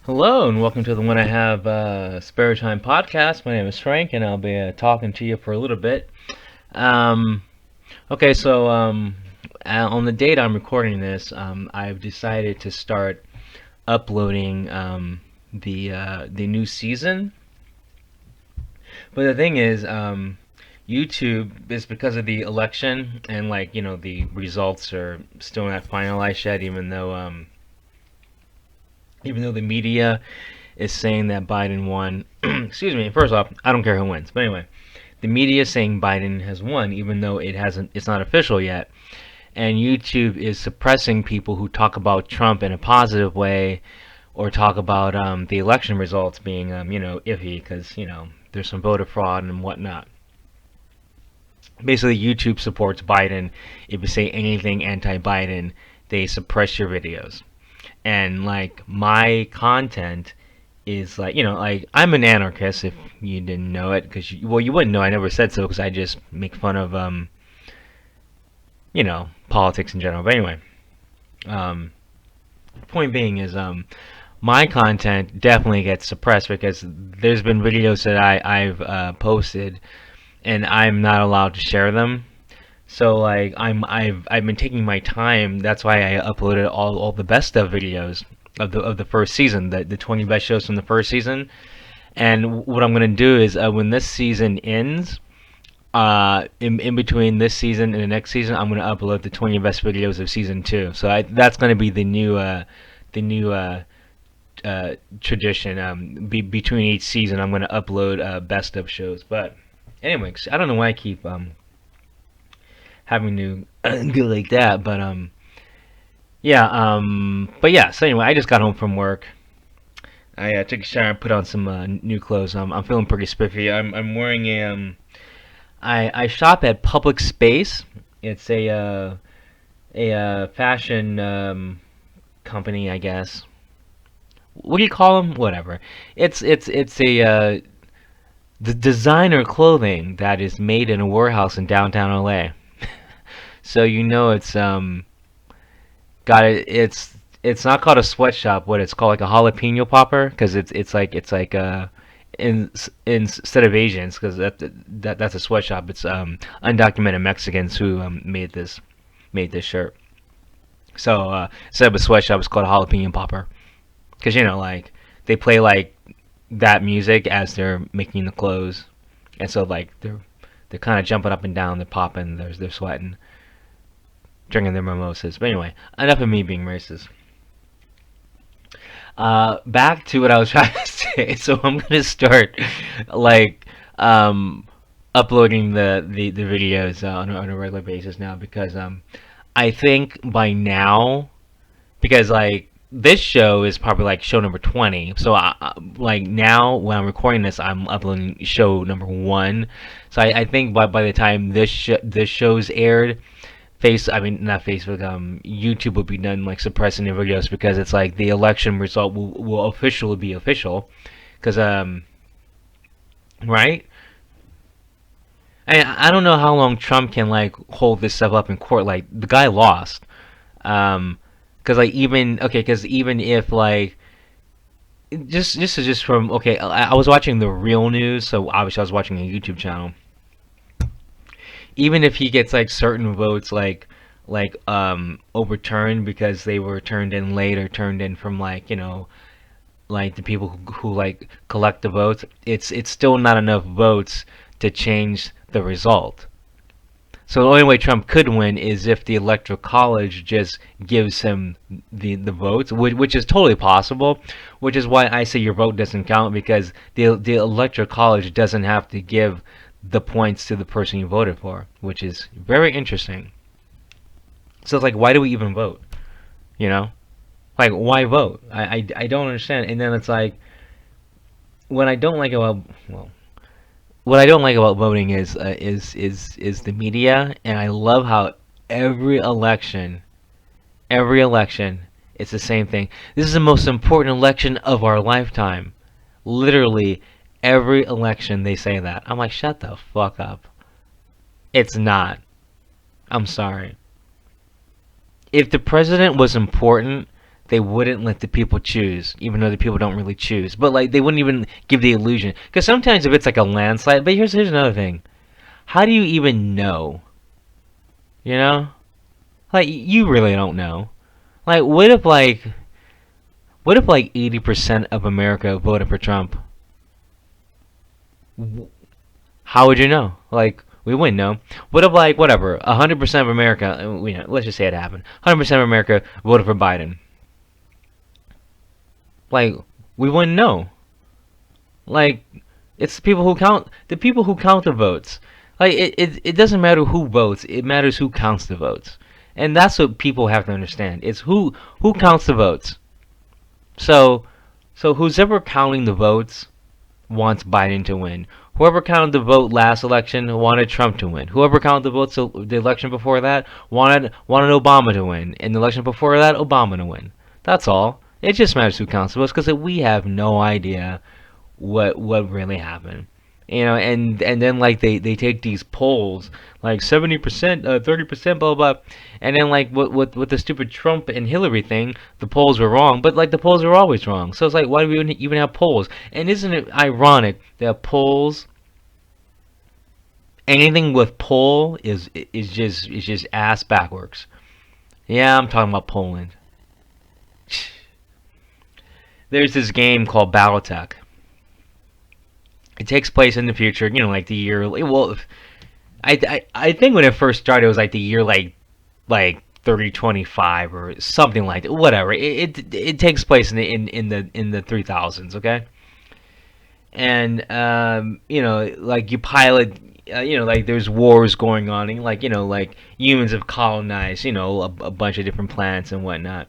Hello and welcome to the When I Have Spare Time podcast. My name is Frank and I'll be talking to you for a little bit. Um, okay, so on the date I'm recording this, I've decided to start uploading the new season. But the thing is, YouTube is because of the election and the results are still not finalized yet, even though the media is saying that Biden won. Excuse me. First off, I don't care who wins, but anyway, the media is saying Biden has won, even though it hasn't. It's not official yet. And YouTube is suppressing people who talk about Trump in a positive way, or talk about the election results being iffy because there's some voter fraud and whatnot. Basically, YouTube supports Biden. If you say anything anti-Biden, they suppress your videos. And like my content is like I'm an anarchist if you didn't know it because you wouldn't know. I never said so because I just make fun of politics in general. But anyway, um point being is my content definitely gets suppressed because there's been videos that I've posted and I'm not allowed to share them. So like I've been taking my time. That's why I uploaded all the best of videos of the first season, the 20 best shows from the first season. And what I'm gonna do is when this season ends, in between this season and the next season, I'm gonna upload the 20 best videos of season two. So that's gonna be the new tradition. Between each season, I'm gonna upload best of shows. But anyways, I don't know why I keep having to go like that, but yeah, but yeah. So anyway, I just got home from work. I took a shower and put on some new clothes. I'm feeling pretty spiffy. I'm wearing a I shop at Public Space. It's a fashion company, I guess. What do you call them? Whatever. It's a the designer clothing that is made in a warehouse in downtown LA. So it's got it. It's not called a sweatshop. What it's called, like a jalapeno popper, because it's like in instead of Asians, because that's a sweatshop. It's undocumented Mexicans who made this shirt. So instead of a sweatshop, it's called a jalapeno popper, because like they play like that music as they're making the clothes, and so like they're kind of jumping up and down, they're popping, they're sweating, drinking their mimosas. But anyway, enough of me being racist. Back to what I was trying to say. So I'm gonna start like um, uploading the videos on a regular basis now because I think by now, because like this show is probably like show number 20. So like now when I'm recording this, I'm uploading show number one. So I think by the time this show's aired, I mean not Facebook, YouTube will be done like suppressing the videos because it's like the election result will officially be official, because right. I don't know how long Trump can like hold this stuff up in court. Like the guy lost, because like even if like just from okay, I was watching the real news, so obviously I was watching a YouTube channel. Even if he gets like certain votes overturned because they were turned in late or turned in from like the people who like collect the votes, it's still not enough votes to change the result. So the only way Trump could win is if the electoral college just gives him the votes, which is totally possible. Which is why I say your vote doesn't count, because the electoral college doesn't have to give the points to the person you voted for, which is very interesting. So it's like, why do we even vote? You know, like why vote? I don't understand. And then it's like, what I don't like about well, what I don't like about voting is the media, and I love how every election, every election, it's the same thing. This is the most important election of our lifetime. Literally, every election they say that. I'm like, shut the fuck up. It's not. I'm sorry. If the president was important, they wouldn't let the people choose, even though the people don't really choose. But like they wouldn't even give the illusion, because sometimes if it's like a landslide. But here's another thing: how do you even know? You know, like you really don't know. Like what if like 80% of America voted for Trump? How would you know? Like we wouldn't know. What if like whatever 100% of America? Let's just say it happened. 100% of America voted for Biden. Like we wouldn't know. Like it's the people who count. The people who count the votes. Like it doesn't matter who votes. It matters who counts the votes. And that's what people have to understand. It's who counts the votes. So who's ever counting the votes wants Biden to win. Whoever counted the vote last election wanted Trump to win. Whoever counted the votes the election before that wanted Obama to win. And the election before that, Obama to win. That's all. It just matters who counts the votes, because we have no idea what really happened. And then like they take these polls like 70%, 30%, blah blah, and then like with the stupid Trump and Hillary thing, the polls were wrong. But like the polls are always wrong. So it's like, why do we even have polls? And isn't it ironic that polls, anything with poll is just ass backwards? Yeah, I'm talking about Poland. There's this game called BattleTech. It takes place in the future, like the year. Well, I think when it first started, it was like the year like 3025 or something like that. Whatever. It takes place in the 3000s. Okay, and like you pilot. Like there's wars going on, and like humans have colonized, a bunch of different planets and whatnot.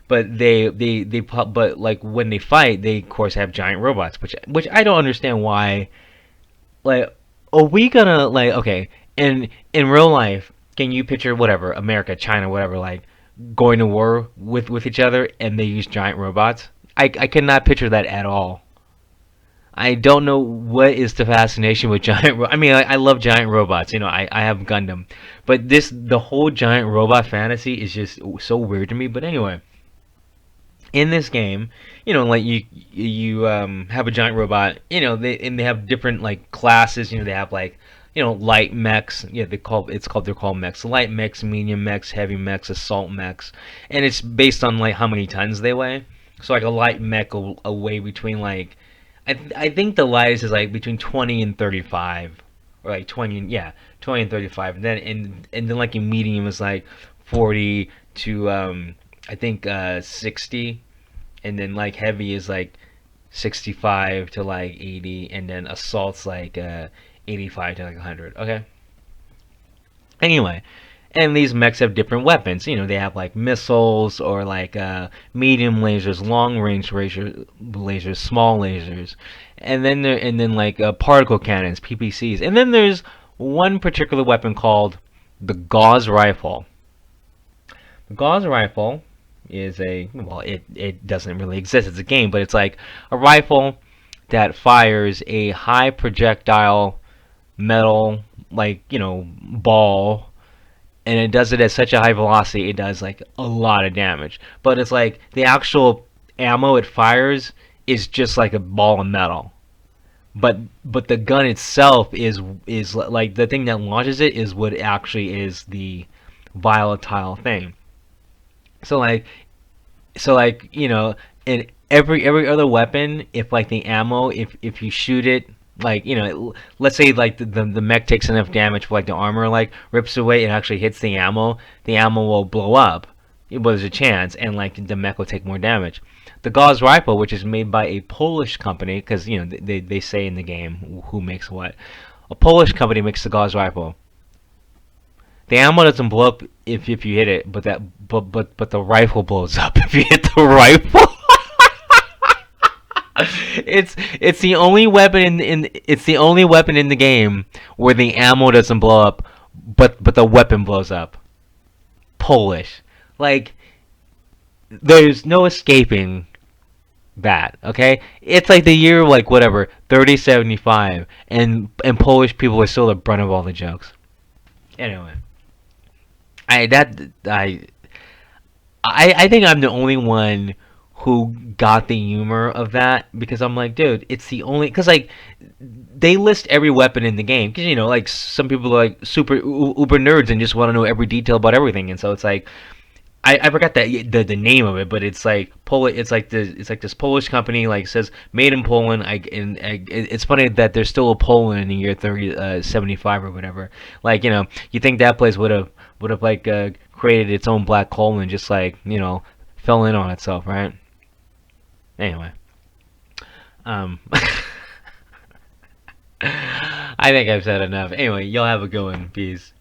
But but like when they fight, they of course have giant robots, which I don't understand why. Like, are we gonna like okay in real life? Can you picture whatever America, China, whatever, like going to war with each other, and they use giant robots? I cannot picture that at all. I don't know what is the fascination with giant. I mean, I love giant robots. I have Gundam, but the whole giant robot fantasy is just so weird to me. But anyway, in this game, like you have a giant robot, they have different like classes, they have like, light mechs, they're called mechs, light mechs, medium mechs, heavy mechs, assault mechs, and it's based on like how many tons they weigh. So like a light mech will weigh between like, I think the lightest is like between 20 and 35, or like 20 and yeah, 20 and 35, and then like a medium is like 40 to I think 60, and then like heavy is like 65 to like 80, and then assault's like 85 to like 100. Okay. Anyway, and these mechs have different weapons. They have like missiles, or like medium lasers, long range lasers, small lasers, and then like particle cannons, PPCs, and then there's one particular weapon called the gauze rifle. The gauze rifle is it doesn't really exist as a game, but it's like a rifle that fires a high projectile metal, like, ball, and it does it at such a high velocity, it does like a lot of damage. But it's like the actual ammo it fires is just like a ball of metal. But the gun itself is like the thing that launches it is what actually is the volatile thing. So like in every other weapon, if like the ammo, if you shoot it, like, let's say like the mech takes enough damage for like the armor like rips away and actually hits the ammo will blow up. But there's a chance, and like the mech will take more damage. The gauze rifle, which is made by a Polish company, because they say in the game who makes what. A Polish company makes the gauze rifle. The ammo doesn't blow up if you hit it, but the rifle blows up if you hit the rifle. It's the only weapon it's the only weapon in the game where the ammo doesn't blow up, but the weapon blows up. Polish, like, there's no escaping that. Okay, it's like the year like whatever 3075, and Polish people are still the brunt of all the jokes. Anyway, I I think I'm the only one who got the humor of that because I'm like, dude, it's the only because like they list every weapon in the game because like some people are like super uber nerds and just want to know every detail about everything, and so it's like I forgot the name of it, but it's like Polish. It's like this Polish company like says made in Poland. It's funny that there's still a Poland in the year 75 or whatever. Like you think that place would have like created its own black hole and just like fell in on itself, right? Anyway, um, I think I've said enough. Anyway, y'all have a good one. Peace.